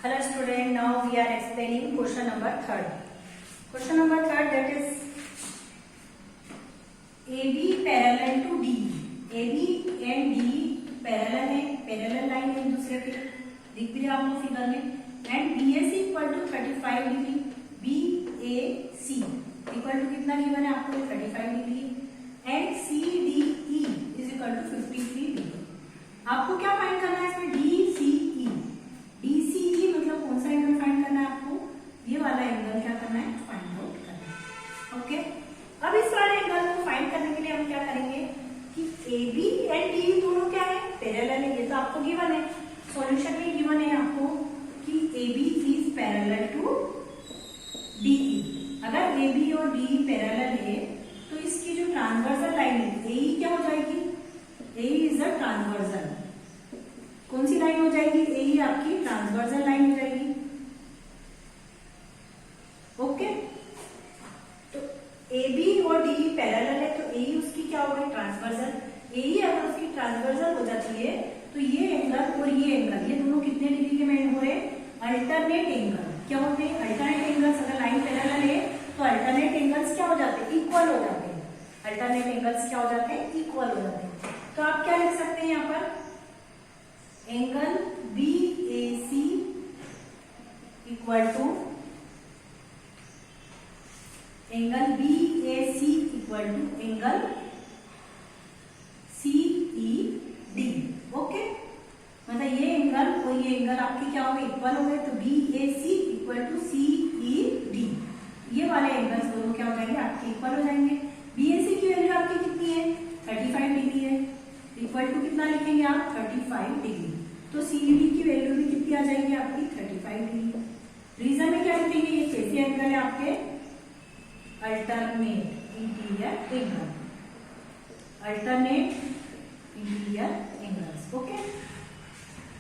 Hello student, now we are explaining question number third. Question number third, that is AB parallel to D. AB and D parallel है, parallel line है एक दूसरे के, दिख भी रहा आपको फिगर में. And BAC equal to 35 degree, BAC equal to कितना गिवन है आपको 35 degree, and CDE is equal to 53 degree. आपको क्या फाइंड करना है इसमें? DCE. DCE मतलब कौन सा एंगल फाइंड करना है आपको? ये वाला एंगल क्या करना है? फाइंड आउट करना है. ओके, अब इस वाले एंगल को फाइंड करने के लिए हम क्या करेंगे कि AB एंड D दोनों क्या है? पैरेलल है. ये तो आपको गिवन है, सॉल्यूशन में गिवन है आपको कि AB is parallel to DE. अगर AB और DE पैरेलल है तो इसकी जो ट्रांसवर्सल लाइन है AE क्या हो जाएगी? AE is a transversal. कौन सी लाइन हो जाएगी? AE आपकी ट्रांसवर्सल लाइन हो जाएगी. ओके, तो AB और DE पैरेलल है तो AE उसकी क्या हो गई? ट्रांसवर्सल. AE अगर उसकी ट्रांसवर्सल हो जाती है तो ये एंगल और ये एंगल, ये दोनों कितने डिग्री के में हो रहे हैं? Alternate angle. क्या होते हैं अल्टरनेट एंगल्स? अगर लाइन पैरेलल है तो अल्टरनेट एंगल्स क्या हो जाते हैं? इक्वल हो जाते हैं. अल्टरनेट एंगल्स क्या हो जाते हैं? इक्वल हो जाते हैं. तो आप क्या लिख सकते हैं यहाँ पर? Angle BAC equal to angle BAC equal to angle CED. Okay, मतलब ये एंगल और ये एंगल आपके क्या हो गए? इक्वल हो गए. तो BAC इक्वल टू CED, ये वाले एंगल्स दोनों क्या हो जाएंगे? आपके इक्वल हो जाएंगे. BAC की वैल्यू आपकी कितनी है? 35 डिग्री है. इक्वल टू कितना लिखेंगे आप? 35 डिग्री. तो CED की वैल्यू भी कितनी आ जाएगी आपकी? 35 डिग्री. रीजन में क्या लिखेंगे? ये कैसे एंगल है आपके? Alternate interior angle. Alternate interior angles. Okay,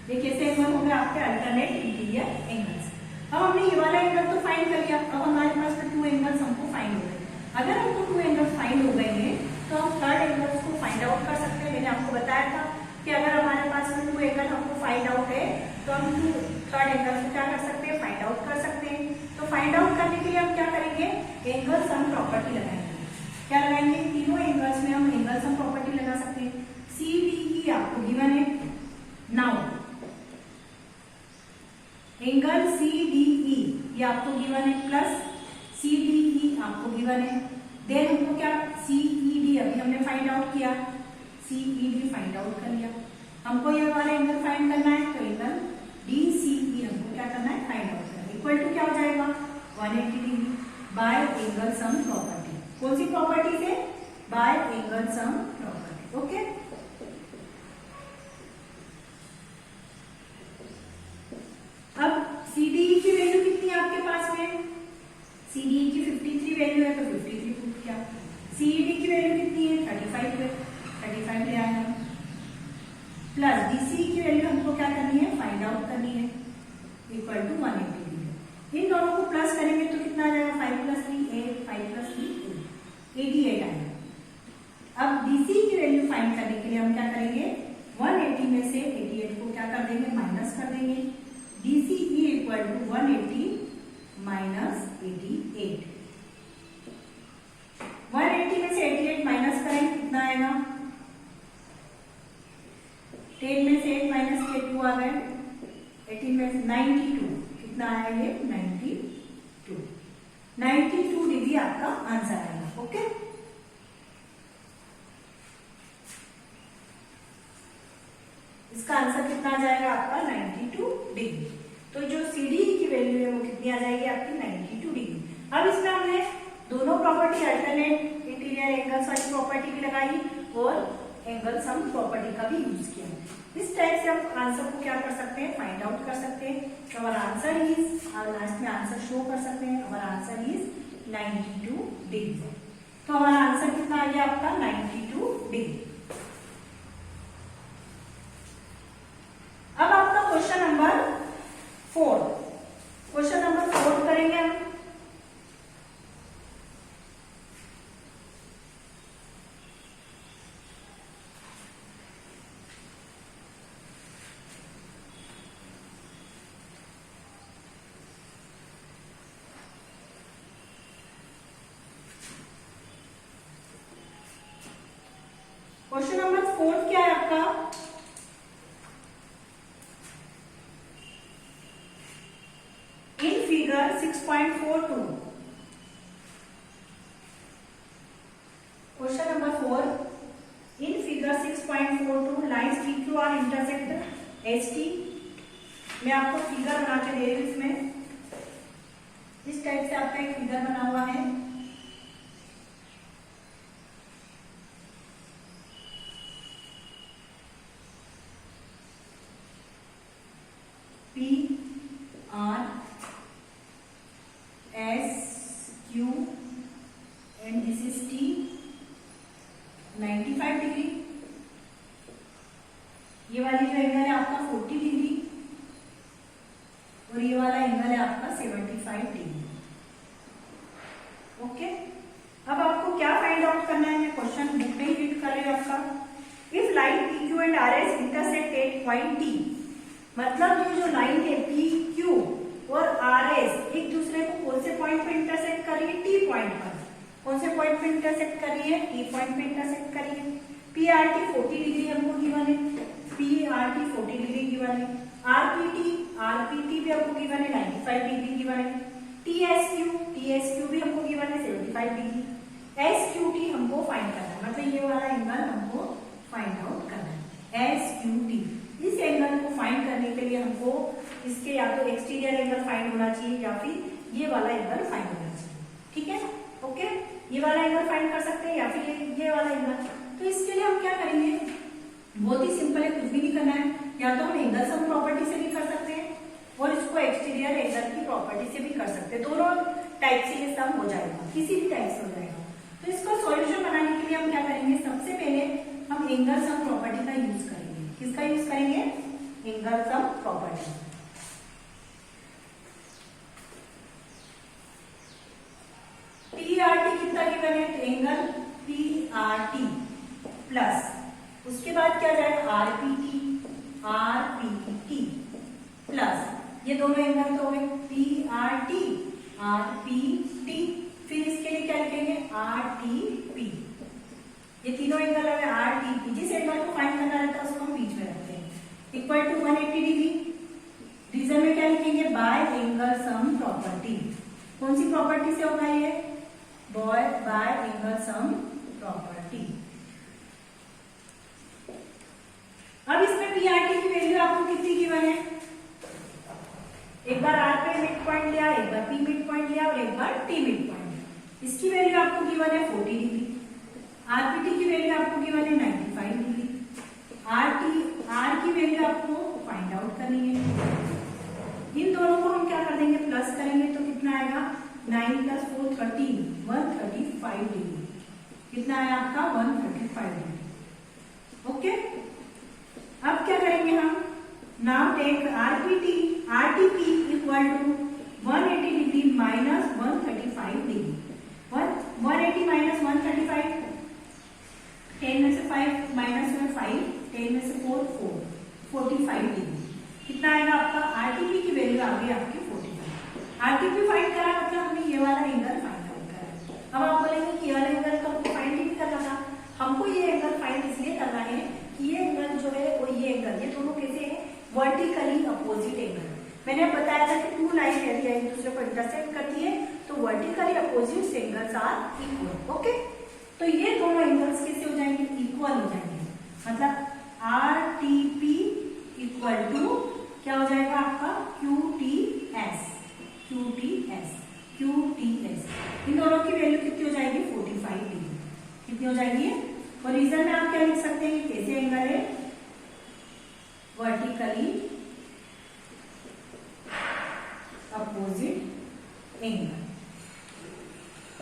ये कैसे एंगल हो गए आपके? Alternate interior angles. अब हमने ये वाला एंगल तो फाइंड कर लिया. अब हमारे पास में 2 एंगल्स हमको फाइंड हो गए. अगर हमको 2 एंगल्स फाइंड हो गए हैं तो हम थर्ड एंगल्स को फाइंड आउट कर सकते हैं. मैंने आपको बताया था कि अगर हमारे पास में 2 एंगल हमको फाइंड आउट है तो हम थर्ड एंगल को क्या कर सकते हैं? फाइंड आउट कर सकते हैं. तो फाइंड आउट करने के लिए हम क्या करेंगे? एंगल सम प्रॉपर्टी लगाएंगे. क्या लगाएंगे? तीनों एंगल्स में हम एंगल सम प्रॉपर्टी लगा सकते हैं. CDE आपको गिवन है. नाउ एंगल CDE ये आपको गिवन है, प्लस CDE आपको गिवन है. देन हमको क्या? CED अभी हमने फाइंड आउट किया, CED फाइंड आउट कर लिया. हमको ये वाला एंगल फाइंड करना है तो एंगल DCE हमको क्या करना है? फाइंड आउट करना है. इक्वल टू क्या हो जाएगा? 180 degree by angle sum property. कौन सी प्रॉपर्टी से? Bye angle sum property. Okay, अब CDE की वैल्यू कितनी है आपके पास में? CDE की 53 वैल्यू है तो 53 पुट किया. CED की वैल्यू कितनी है? 35 है, 35 ले आया. प्लस DCE की वैल्यू हमको क्या करनी है? फाइंड आउट करनी है. Equal to 180 degree. इन दोनों को प्लस करेंगे तो कितना आ जाएगा? 5 प्लस 3 8, 5 प्लस 3 88 आएगा. अब DCE की वैल्यू फाइंड करने के लिए हम क्या करेंगे? 180 में से 88 को क्या कर देंगे? माइनस कर देंगे. DCE equal to 180 minus 88. 180 में से 88 माइनस करेंगे कितना आएगा? 10 में से 8 माइनस के 2 आ गए. 18 में से 92 कितना आया? ये 92 डिग्री आपका आंसर आएगा. ओके, इसका आंसर कितना आ जाएगा आपका? 92 डिग्री. तो जो CDE की वैल्यू है वो कितनी आ जाएगी आपकी? 92 डिग्री. अब इसमें हमने दोनों प्रॉपर्टी अल्टरनेट इंटीरियर एंगल्स वाली प्रॉपर्टी भी लगाई और एंगल सम प्रॉपर्टी का भी यूज किया. इस टाइप से हम आंसर को क्या कर सकते हैं? फाइंड आउट कर सकते हैं. तो हमारा आंसर इज, और लास्ट में आंसर शो कर सकते हैं, हमारा आंसर इज 92 डिग्री. तो हमारा आंसर कितना आ गया आपका? 92 डिग्री. अब आपका क्वेश्चन नंबर 4. क्वेश्चन नंबर 4 करेंगे हम. क्वेश्चन नंबर 4 क्या है आपका? In figure 6.42, question number 4, in figure 6.42 lines PQ are intersect ST। मैं आपको फिगर बना के दे रही हूँ, इसमें इस टाइप से आपका एक फिगर बना हुआ है। PR SQ and this is T, 95 degree. ये वाली जो एंगल है आपका 40 डिग्री और ये वाला एंगल है आपका 75 डिग्री। ओके, अब आपको क्या फाइंड आउट करना है? मैं क्वेश्चन बुक में ही रीड कर रही हूँ आपका। If line PQ and RS intersect at point T, मतलब ये जो लाइन है PQ और RS एक दूसरे को कौन से पॉइंट पे इंटरसेक्ट कर रही है? T पॉइंट पर। कौन से पॉइंट पे इंटरसेक्ट कर रही है? T पॉइंट पे इंटरसेक्ट कर रही है। PRT 40 डिग्री हमको गिवन है, PRT 40 डिग्री गिवन है। RPT भी हमको गिवन है 95 डिग्री गिवन है। TSQ भी हमको गिवन है 75 डिग्री। SQT हमको फाइंड करना है, मतलब ये वाला एंगल हमको फाइंड आउट करना है। SQT, इस एंगल को फाइंड करने के लिए हमको इसके या तो एक्सटीरियर एंगल फाइंड होना चाहिए या फिर ये वाला एंगल फाइंड होना चाहिए। ठीक है, ओके, ये वाला एंगल फाइंड कर सकते हैं या फिर ये वाला एंगल। तो इसके लिए हम क्या करेंगे? बहुत ही सिंपल है, कुछ भी नहीं करना है। या तो हम एंगल सम प्रॉपर्टी से भी कर सकते हैं और इसको एक्सटीरियर एंगल की प्रॉपर्टी से भी कर सकते हैं। दोनों टाइप से ये सम हो जाएगा, किसी भी टाइप से हो जाएगा। तो इसका सॉल्यूशन बनाने के लिए हम क्या करेंगे? सबसे पहले हम एंगल सम प्रॉपर्टी का यूज करेंगे। किसका यूज करेंगे? Angle sum property. PRT कितना गिवन है? एंगल PRT प्लस उसके बाद क्या जाएगा? RPT प्लस ये दोनों एंगल तो हो गए PRT RPT, फिर इसके लिए क्या लिखेंगे? RTP। ये तीनों एंगल है RTP। जिस एंगल को फाइंड करना रहता है उसको हम बीच में रखते हैं, इक्वल टू 180 डिग्री। रीजन में क्या लिखेंगे? Bye angle sum property. कौन सी प्रॉपर्टी से होगा ये? Bye angle sum property. अब इसमें PRT की वैल्यू आपको कितनी गिवन है? एक बार R पे मिड पॉइंट लिया, एक बार P मिड पॉइंट लिया और एक बार T मिड पॉइंट। इसकी वैल्यू आपको गिवन है 40 डिग्री। RPT की वैल्यू आपको गिवन है 95 डिग्री। R की वैल्यू आपको फाइंड आउट करनी है। इन दोनों को हम क्या कर देंगे? प्लस करेंगे तो कितना आएगा? 9 + 4 13, 135 डिग्री। कितना है आपका? 135 डिग्री। ओके, अब क्या करेंगे हम? Now take RTP equal to 180 degree minus 135 degree. 180 minus 135, 10 में से 5 माइनस में 5, 10 में से 4 45 डिग्री। कितना आएगा आपका? RTP की वैल्यू आ गई आपकी 45। RTP फाइंड करा मतलब हमने ये वाला एंगल फाइंड आउट करा। अब आप बोलेंगे कि ये वाला एंगल तो हमको फाइंड ही नहीं करना था। हमको ये एंगल फाइंड इसलिए करना है कि ये एंगल जो है वो ये एंगल, ये दोनों कैसे है? Vertically opposite angle. मैंने बताया था कि 2 लाइन यदि एक दूसरे को इंटरसेक्ट करती है तो vertically opposite angles are equal. Okay, तो ये दोनों एंगल्स कैसे हो जाएंगे? इक्वल हो जाएंगे। मतलब RTP इक्वल टू क्या हो जाएगा आपका? QTS। इन दोनों की वैल्यू कितनी हो जाएगी? 45 डिग्री। कितनी हो जाएगी? और रीजन में आप क्या लिख सकते हैं? कैसे एंगल है? Vertically opposite angle.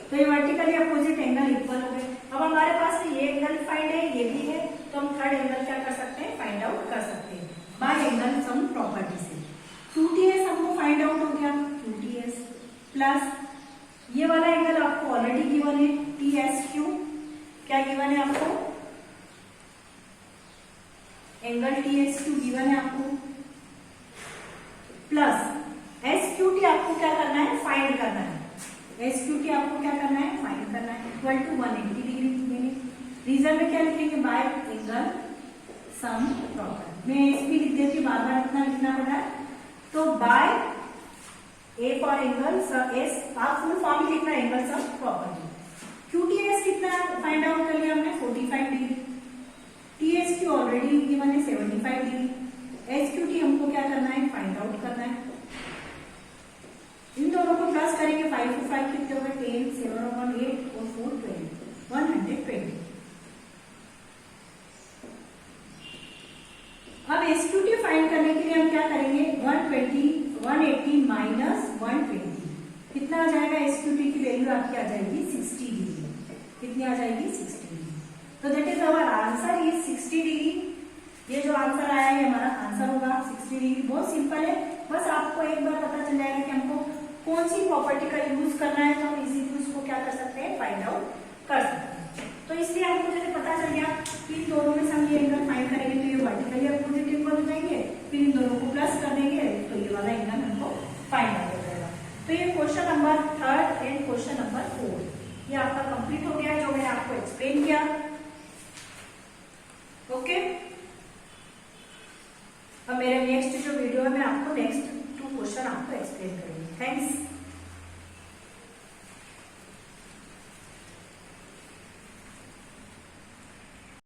तो ये वर्टिकली अपोजिट एंगल इक्वल हो गए। अब हमारे पास ये एंगल फाइंड है, ये भी है, तो हम थर्ड एंगल क्या कर सकते हैं? फाइंड आउट कर सकते हैं बाय एंगल सम प्रॉपर्टी से। QTS हमको फाइंड आउट हो गया, QTS प्लस ये वाला एंगल आपको ऑलरेडी गिवन है TSQ। क्या गिवन है आपको? एंगल TSQ गिवन है आपको, प्लस SQT आपको क्या करना है? फाइंड करना है। SQT आपको क्या करना है? फाइंड करना है। इक्वल टू 180 डिग्री मैंने रीजन में क्या लिखेंगे, बाय एंगल सम प्रॉपर। मैं एस भी लिख देती हूँ, बार बार इतना लिखना पड़ा है। तो by A for angle S, आप फुल फॉर्म में लिखना एंगल सम प्रॉपर्टी। QTS कितना फाइंड आउट कर लिया हमने, 45 डिग्री। TSQ ऑलरेडी गिवन है 75 डिग्री। SQT हमको क्या करना है, फाइंड आउट करना है। इन दोनों को प्लस करेंगे, 5 to 5 कितने हो गए, 10, 7 upon 8 और 4 20, 120। अब SQT फाइंड करने के लिए हम क्या करेंगे, 180 माइनस 120 कितना आ जाएगा, SQT की वैल्यू आपकी आ जाएगी 60 डिग्री। कितनी आ जाएगी, 60 डिग्री। तो that is our answer is 60 degree. ये जो आंसर आया है हमारा आंसर होगा 60 डिग्री। बहुत सिंपल है, बस आपको एक बार पता चल जाएगा कि हमको कौन सी प्रॉपर्टी का यूज करना है, तो हम इजीली उसको क्या कर सकते हैं, फाइंड आउट कर सकते हैं। तो इसलिए हमको जैसे पता चल गया कि इन दोनों में से हम ये एंगल फाइंड करेंगे तो ये वर्टिकली अपोजिट एंगल हो जाएंगे, फिर इन दोनों को प्लस कर देंगे तो ये वाला एंगल हमको फाइंड आउट हो जाएगा। तो ये question number 3 and question number 4 ये आपका कंप्लीट हो गया, जो मैंने आपको एक्सप्लेन किया। ओके, अब मेरे नेक्स्ट जो वीडियो है मैं आपको नेक्स्ट 2 क्वेश्चन आपको एक्सप्लेन करूंगी। थैंक्स।